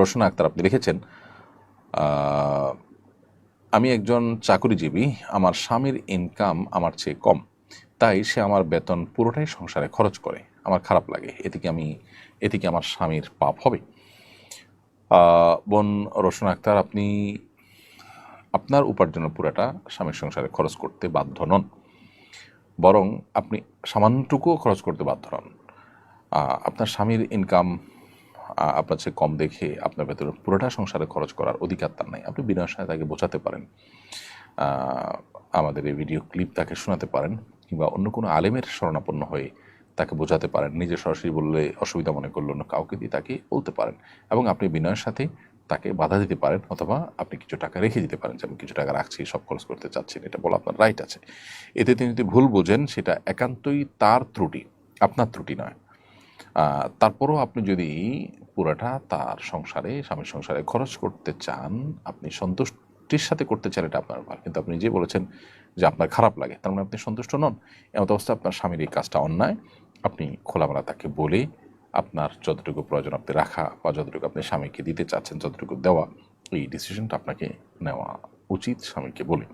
রোশনা আক্তার আপনি লিখেছেন, আমি একজন চাকরিজীবী, আমার স্বামীর ইনকাম আমার চেয়ে কম, তাই সে আমার বেতন পুরোটাই সংসারে খরচ করে। আমার খারাপ লাগে, এতে কি আমার স্বামীর পাপ হবে? বোন রোশনা আক্তার, আপনি আপনার উপার্জনের পুরোটা স্বামীর সংসারে খরচ করতে বাধ্য নন, বরং আপনি সামান্যটুকুও খরচ করতে বাধ্য নন। আপনার স্বামীর ইনকাম আপনার চেয়ে কম দেখে আপনার ভেতরে পুরোটা সংসারে খরচ করার অধিকার তার নাই। আপনি বিনয়ের সাথে তাকে বোঝাতে পারেন, আমাদের এই ভিডিও ক্লিপ তাকে শোনাতে পারেন, কিংবা অন্য কোনো আলেমের শরণাপন্ন হয়ে তাকে বোঝাতে পারেন। নিজে সরাসরি বললে অসুবিধা মনে করলে অন্য কাউকে দিয়ে তাকে বলতে পারেন, এবং আপনি বিনয়ের সাথে তাকে বাধা দিতে পারেন, অথবা আপনি কিছু টাকা রেখে দিতে পারেন যে আমি কিছু টাকা রাখছি, সব খরচ করতে চাচ্ছি না, এটা বলা আপনার রাইট আছে। এতে তিনি যদি ভুল বোঝেন সেটা একান্তই তার ত্রুটি, আপনার ত্রুটি নয়। তারপরও আপনি যদি পুরাটা তার সংসারে, স্বামীর সংসারে খরচ করতে চান, আপনি সন্তুষ্টির সাথে করতে চান, এটা আপনার ব্যাপার। কিন্তু আপনি নিজেই বলেছেন যে আপনার খারাপ লাগে, তার মানে আপনি সন্তুষ্ট নন। এমত অবস্থায় আপনার স্বামীর এই কাজটা অন্যায়। আপনি খোলামেলা তাকে বলে আপনার যতটুকু প্রয়োজন আপনি রাখা, বা যতটুকু আপনি স্বামীকে দিতে চাচ্ছেন, যতটুকু দেওয়া, এই ডিসিশনটা আপনাকে নেওয়া উচিত স্বামীকে বলে।